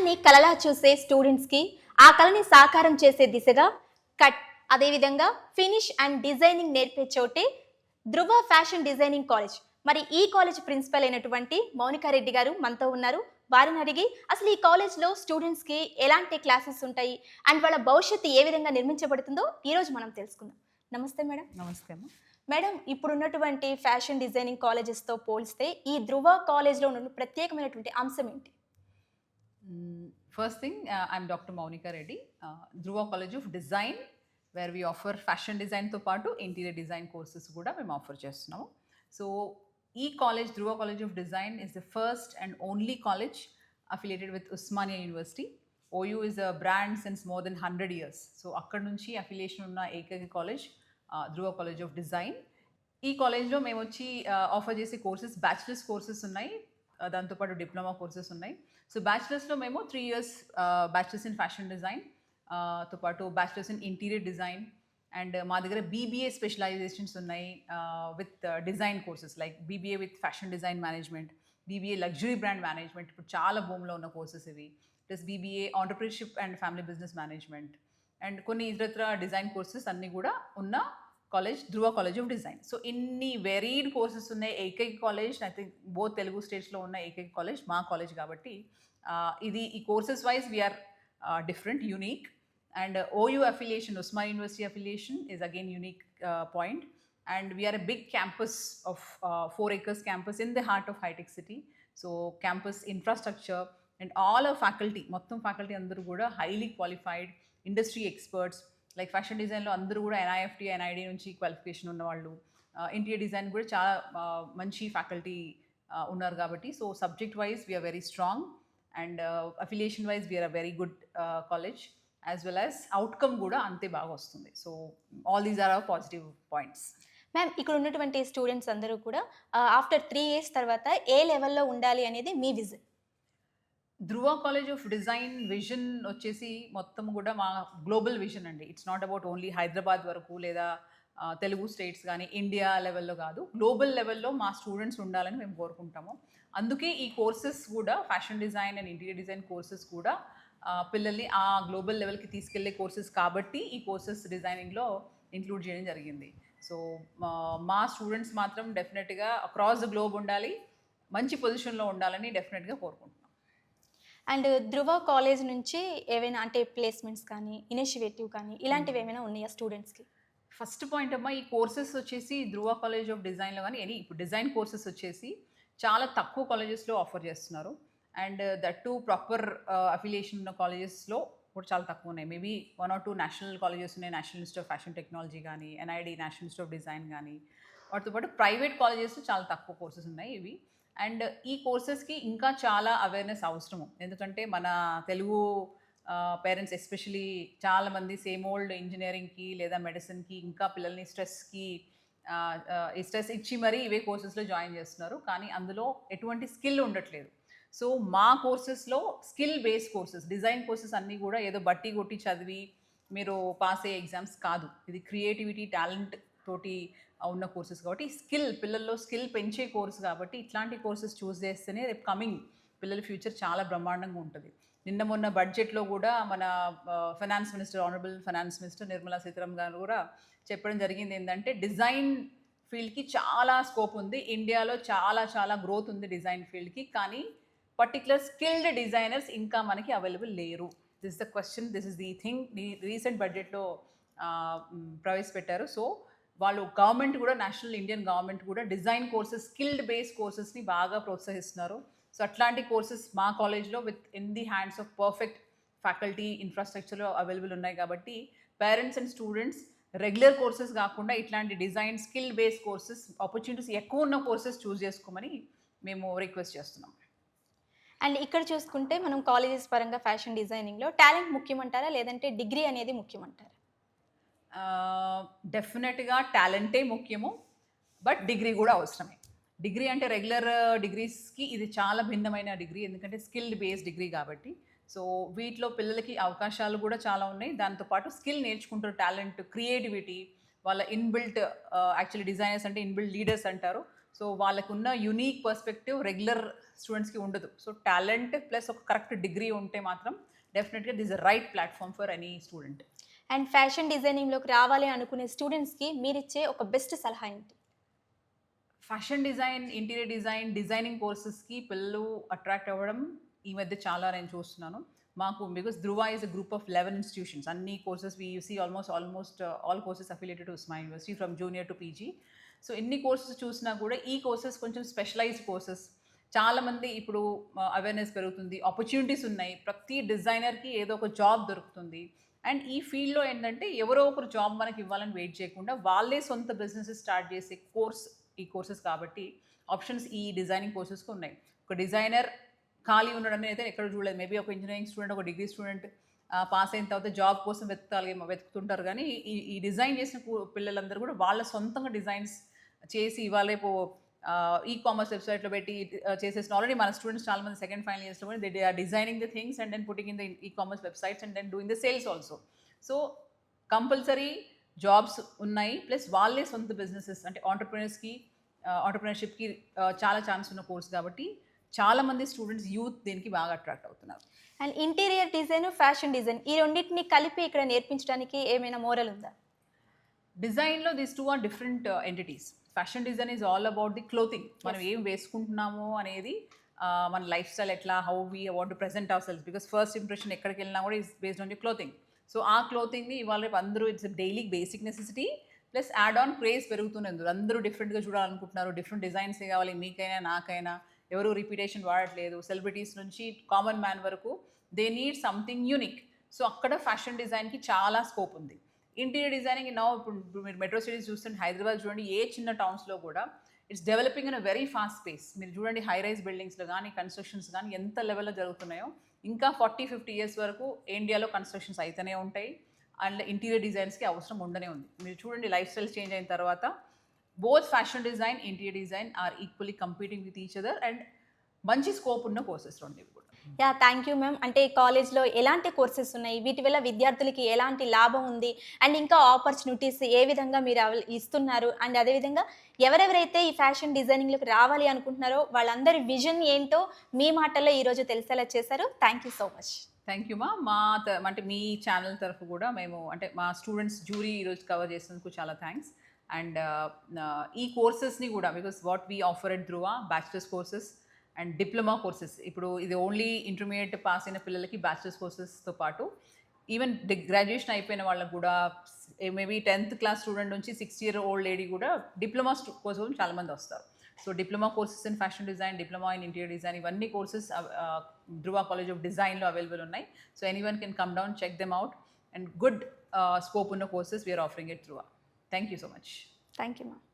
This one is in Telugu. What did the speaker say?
కళని కళలా చూసే స్టూడెంట్స్కి ఆ కళని సాకారం చేసే దిశగా కట్ అదేవిధంగా ఫినిష్ అండ్ డిజైనింగ్ నేర్పే చోటే ధృవ ఫ్యాషన్ డిజైనింగ్ కాలేజ్. మరి ఈ కాలేజ్ ప్రిన్సిపల్ అయినటువంటి మౌనికారెడ్డి గారు మనతో ఉన్నారు. వారిని అడిగి అసలు ఈ కాలేజ్లో స్టూడెంట్స్కి ఎలాంటి క్లాసెస్ ఉంటాయి అండ్ వాళ్ళ భవిష్యత్తు ఏ విధంగా నిర్మించబడుతుందో ఈరోజు మనం తెలుసుకుందాం. నమస్తే మేడం. నమస్తే అమ్మ. మేడం, ఇప్పుడున్నటువంటి ఫ్యాషన్ డిజైనింగ్ కాలేజెస్తో పోలిస్తే ఈ ధృవ కాలేజ్లో ఉన్న ప్రత్యేకమైనటువంటి అంశం ఏంటి? First thing, I'm Dr. Maunika Reddy, Dhruva College of Design, where we offer fashion design తో పాటు ఇంటీరియర్ డిజైన్ కోర్సెస్ కూడా మేము ఆఫర్ చేస్తున్నాము. సో ఈ college Dhruva college of design is the first and only college affiliated with Osmania university. OU is a brand since more than 100 years. So అక్కడ నుంచి అఫిలియేషన్ ఉన్న ఏకైక college Dhruva college of design. ఈ కాలేజ్లో మేము వచ్చి ఆఫర్ చేసే కోర్సెస్ బ్యాచిలర్స్ కోర్సెస్ ఉన్నాయి, దాంతోపాటు డిప్లొమా కోర్సెస్ ఉన్నాయి. సో బ్యాచిలర్స్లో మేము 3 years bachelors in fashion design తో పాటు bachelors in interior design and మా దగ్గర BBA స్పెషలైజేషన్స్ ఉన్నాయి with design courses like BBA with fashion design management, BBA luxury brand management, ఇప్పుడు చాలా భూమిలో ఉన్న కోర్సెస్ ఇవి. Plus BBA entrepreneurship and family business management and కొన్ని ఇతరత్ర డిజైన్ కోర్సెస్ అన్నీ కూడా ఉన్న college Dhruva college of design. So ఇన్ని వెరీడ్ కోర్సెస్ ఉన్నాయి. ఏకైక college, I think both Telugu స్టేట్స్లో ఉన్న ఏకైక కాలేజ్ మా కాలేజ్ కాబట్టి ఇది ఈ courses wise we are different, unique. And OU affiliation, Usmania University affiliation is again unique point. And we are a big campus of 4 acres campus in the heart of high-tech city. So campus infrastructure and all our faculty, మొత్తం ఫ్యాకల్టీ అందరూ కూడా highly qualified industry experts. Like fashion డిజైన్లో అందరూ కూడా NIFT, NID నుంచి క్వాలిఫికేషన్ ఉన్నవాళ్ళు, ఇంటీరియర్ డిజైన్ కూడా చాలా మంచి ఫ్యాకల్టీ ఉన్నారు కాబట్టి so subject wise we are very strong and affiliation wise we are a very good college as well as outcome కూడా అంతే బాగా వస్తుంది. So all these are our positive points. Ma'am, ఇక్కడ ఉన్నటువంటి స్టూడెంట్స్ అందరూ కూడా ఆఫ్టర్ 3 years తర్వాత ఏ లెవెల్లో ఉండాలి అనేది మీ vision? Dhruva college of design vision వచ్చేసి మొత్తం కూడా మా గ్లోబల్ విజన్ అండి. It's not about only Hyderabad వరకు లేదా తెలుగు స్టేట్స్ కానీ ఇండియా లెవెల్లో కాదు, గ్లోబల్ లెవెల్లో మా స్టూడెంట్స్ ఉండాలని మేము కోరుకుంటాము. అందుకే ఈ కోర్సెస్ కూడా fashion design and interior design courses కూడా పిల్లల్ని ఆ గ్లోబల్ లెవెల్కి తీసుకెళ్లే కోర్సెస్ కాబట్టి ఈ కోర్సెస్ డిజైనింగ్లో ఇంక్లూడ్ చేయడం జరిగింది. సో మా స్టూడెంట్స్ మాత్రం డెఫినెట్గా అక్రాస్ ద గ్లోబ్ ఉండాలి, మంచి పొజిషన్లో ఉండాలని డెఫినెట్గా కోరుకుంటున్నాం. అండ్ ధృవ కాలేజ్ నుంచి ఏవైనా అంటే ప్లేస్మెంట్స్ కానీ ఇనిషియేటివ్ కానీ ఇలాంటివి ఏమైనా ఉన్నాయా స్టూడెంట్స్కి? ఫస్ట్ పాయింట్ అమ్మా, ఈ కోర్సెస్ వచ్చేసి ధృవ కాలేజ్ ఆఫ్ డిజైన్లో కానీ ఇప్పుడు డిజైన్ కోర్సెస్ వచ్చేసి చాలా తక్కువ కాలేజెస్లో ఆఫర్ చేస్తున్నారు. And that to proper affiliation ఉన్న కాలేజెస్లో కూడా చాలా తక్కువ ఉన్నాయి. మేబీ 1 or 2 నేషనల్ కాలేజెస్ ఉన్నాయి, national institute of fashion technology కానీ NID national institute of design కానీ. వాటితో పాటు ప్రైవేట్ కాలేజెస్ చాలా తక్కువ కోర్సెస్ ఉన్నాయి ఇవి. అండ్ ఈ కోర్సెస్కి ఇంకా చాలా అవేర్నెస్ అవసరము, ఎందుకంటే మన తెలుగు పేరెంట్స్ ఎస్పెషలీ చాలామంది సేమ్ ఓల్డ్ ఇంజనీరింగ్కి లేదా మెడిసిన్కి ఇంకా పిల్లల్ని స్ట్రెస్కి స్ట్రెస్ ఇచ్చి మరీ ఇవే కోర్సెస్లో జాయిన్ చేస్తున్నారు, కానీ అందులో ఎటువంటి స్కిల్ ఉండట్లేదు. సో మా కోర్సెస్లో skill based courses, design courses అన్నీ కూడా ఏదో బట్టి కొట్టి చదివి మీరు పాస్ అయ్యే ఎగ్జామ్స్ కాదు. ఇది క్రియేటివిటీ, టాలెంట్ తోటి ఉన్న కోర్సెస్ కాబట్టి స్కిల్, పిల్లల్లో స్కిల్ పెంచే కోర్సు కాబట్టి ఇట్లాంటి కోర్సెస్ చూస్ చేస్తేనే రేపు కమింగ్ పిల్లల ఫ్యూచర్ చాలా బ్రహ్మాండంగా ఉంటుంది. నిన్న మొన్న బడ్జెట్లో కూడా మన finance minister, honourable finance minister Nirmala Sitharaman గారు కూడా చెప్పడం జరిగింది ఏంటంటే డిజైన్ ఫీల్డ్కి చాలా స్కోప్ ఉంది, ఇండియాలో చాలా చాలా గ్రోత్ ఉంది డిజైన్ ఫీల్డ్కి, కానీ పర్టికులర్ స్కిల్డ్ డిజైనర్స్ ఇంకా మనకి అవైలబుల్ లేరు. This is the question, this is the thing recent బడ్జెట్లో ప్రవేశపెట్టారు. సో వాళ్ళు గవర్నమెంట్ కూడా, నేషనల్ ఇండియన్ గవర్నమెంట్ కూడా డిజైన్ కోర్సెస్, స్కిల్డ్ బేస్డ్ కోర్సెస్ని బాగా ప్రోత్సహిస్తున్నారు. సో అట్లాంటి కోర్సెస్ మా కాలేజ్లో with in the hands of perfect faculty ఇన్ఫ్రాస్ట్రక్చర్లో అవైలబుల్ ఉన్నాయి కాబట్టి parents and students regular courses కాకుండా ఇట్లాంటి design skill based courses, opportunities ఎక్కువ ఉన్న కోర్సెస్ చూస్ చేసుకోమని మేము రిక్వెస్ట్ చేస్తున్నాం. అండ్ ఇక్కడ చూసుకుంటే మనం కాలేజెస్ పరంగా ఫ్యాషన్ డిజైనింగ్లో టాలెంట్ ముఖ్యమంటారా లేదంటే డిగ్రీ అనేది ముఖ్యమంటారా? డెఫినెట్గా టాలెంటే ముఖ్యము, బట్ డిగ్రీ కూడా అవసరమే. డిగ్రీ అంటే రెగ్యులర్ డిగ్రీస్కి ఇది చాలా భిన్నమైన డిగ్రీ, ఎందుకంటే స్కిల్డ్ బేస్డ్ డిగ్రీ కాబట్టి. సో వీటిలో పిల్లలకి అవకాశాలు కూడా చాలా ఉన్నాయి, దాంతోపాటు స్కిల్ నేర్చుకుంటారు, టాలెంట్, క్రియేటివిటీ, వాళ్ళ ఇన్బిల్ట్ యాక్చువల్లీ డిజైనర్స్ అంటే ఇన్బిల్ట్ లీడర్స్ అంటారు. సో వాళ్ళకున్న యునీక్ పర్స్పెక్టివ్ రెగ్యులర్ స్టూడెంట్స్కి ఉండదు. సో టాలెంట్ ప్లస్ ఒక కరెక్ట్ డిగ్రీ ఉంటే మాత్రం డెఫినెట్గా this a right platform for any student. And fashion డిజైనింగ్లోకి రావాలి అనుకునే స్టూడెంట్స్కి మీరిచ్చే ఒక బెస్ట్ సలహా ఏంటి? Fashion design, interior design, designing కోర్సెస్కి పిల్లలు అట్రాక్ట్ అవ్వడం ఈ మధ్య చాలా నేను చూస్తున్నాను. మాకు because Dhruva is a group of 11 institutions. అన్ని courses we see almost all courses affiliated to Osmania university from junior to PG. So ఎన్ని కోర్సెస్ చూసినా కూడా ఈ కోర్సెస్ కొంచెం స్పెషలైజ్డ్ కోర్సెస్. చాలామంది ఇప్పుడు అవేర్నెస్ పెరుగుతుంది, ఆపర్చునిటీస్ ఉన్నాయి, ప్రతి డిజైనర్కి ఏదో ఒక జాబ్ దొరుకుతుంది. అండ్ ఈ ఫీల్డ్లో ఏంటంటే ఎవరో ఒకరు జాబ్ మనకి ఇవ్వాలని వెయిట్ చేయకుండా వాళ్ళే సొంత బిజినెస్ స్టార్ట్ చేసే ఈ కోర్సెస్ కాబట్టి ఆప్షన్స్ ఈ డిజైనింగ్ కోర్సెస్కి ఉన్నాయి. ఒక డిజైనర్ ఖాళీ ఉండడం అయితే ఎక్కడ చూడలేదు. మేబీ ఒక ఇంజనీరింగ్ స్టూడెంట్, ఒక డిగ్రీ స్టూడెంట్ పాస్ అయిన తర్వాత జాబ్ కోసం వెతుకుతుంటారు. కానీ ఈ డిజైన్ చేసిన పిల్లలందరూ కూడా వాళ్ళ సొంతంగా డిజైన్స్ చేసి ఇవాళ ఈ కామర్స్ వెబ్సైట్లో పెట్టి చేసేసిన ఆల్రెడీ మన స్టూడెంట్స్ చాలా మంది సెకండ్ ఫైనల్ ఇయర్స్లో కూడా they are designing the things and then putting in the e commerce websites and then doing the sales also. So compulsory jobs ఉన్నాయి, ప్లస్ వాళ్ళే సొంత బిజినెసెస్ అంటే ఆంటర్ప్రినర్షిప్కి చాలా ఛాన్స్ ఉన్న కోర్స్ కాబట్టి చాలామంది స్టూడెంట్స్ యూత్ దీనికి బాగా అట్రాక్ట్ అవుతున్నారు. అండ్ ఇంటీరియర్ డిజైన్, ఫ్యాషన్ డిజైన్ ఈ రెండింటిని కలిపి ఇక్కడ నేర్పించడానికి ఏమైనా మోరల్ ఉందా? డిజైన్లో these two are different entities. Fashion design is all about the clothing. మనం ఏం వేసుకుంటున్నాము అనేది మన లైఫ్ స్టైల్ ఎట్లా, how we want to present ourselves, because first impression ఎక్కడికి వెళ్ళినా కూడా is based on the clothing. So ఆ క్లోతింగ్ని ఇవాళ రేపు అందరూ it's daily basic necessity plus add on craze పెరుగుతున్నందుకు అందరూ డిఫరెంట్గా చూడాలనుకుంటున్నారు. డిఫరెంట్ డిజైన్స్ కావాలి, మీకైనా నాకైనా. ఎవరు రిపీటేషన్ వాడట్లేదు. సెలబ్రిటీస్ నుంచి కామన్ మ్యాన్ వరకు they need something unique. So అక్కడ ఫ్యాషన్ డిజైన్కి చాలా స్కోప్ ఉంది. ఇంటీరియర్ డిజైనింగ్ ఇప్పుడు మీరు మెట్రో సిటీస్ చూస్తుంటే హైదరాబాద్ చూడండి, ఏ చిన్న టౌన్స్లో కూడా it's developing in a very fast pace. మీరు చూడండి హై రైజ్ బిల్డింగ్స్లో కానీ కన్స్ట్రక్షన్స్ కానీ ఎంత లెవెల్లో జరుగుతున్నాయో. ఇంకా 40-50 ఇయర్స్ వరకు ఇండియాలో కన్స్ట్రక్షన్స్ అయితేనే ఉంటాయి అండ్ ఇంటీరియర్ డిజైన్స్కి అవసరం ఉండనే ఉంది. మీరు చూడండి లైఫ్ స్టైల్ చేంజ్ అయిన తర్వాత both fashion design, interior design are equally competing with each other and మంచి స్కోప్ ఉన్న కోర్సెస్ రెండివి కూడా. Yeah, thank you ma'am. అంటే కాలేజ్లో ఎలాంటి కోర్సెస్ ఉన్నాయి, వీటి వల్ల విద్యార్థులకి ఎలాంటి లాభం ఉంది, అండ్ ఇంకా ఆపర్చునిటీస్ ఏ విధంగా మీరు ఇస్తున్నారు, అండ్ అదేవిధంగా ఎవరెవరైతే ఈ ఫ్యాషన్ డిజైనింగ్లోకి రావాలి అనుకుంటున్నారో వాళ్ళందరి విజన్ ఏంటో మీ మాటల్లో ఈరోజు తెలిసేలా చేశారు. Thank you so much. Thank you అంటే మీ ఛానల్ తరఫు కూడా మేము అంటే మా స్టూడెంట్స్ జ్యూరీ ఈరోజు కవర్ చేసినందుకు చాలా థ్యాంక్స్. అండ్ ఈ కోర్సెస్ని కూడా because what we offer at Dhruva bachelors courses and diploma courses. ఇప్పుడు ఇది ఓన్లీ ఇంటర్మీడియట్ పాస్ అయిన పిల్లలకి బ్యాచిలర్స్ కోర్సెస్తో పాటు ఈవెన్ గ్రాడ్యుయేషన్ అయిపోయిన వాళ్ళకు కూడా మేబీ 10th క్లాస్ స్టూడెంట్ నుంచి 60-year-old లేడీ కూడా డిప్లొమా కోసం చాలామంది వస్తారు. So diploma courses in fashion design, diploma in interior design, ఇవన్నీ కోర్సెస్ ధృవ కాలేజ్ ఆఫ్ డిజైన్లో అవైలబుల్ ఉన్నాయి. So anyone can come down, check them out and good scope ఉన్న courses we're offering it Dhruva. Thank you so much. Thank you ma'am.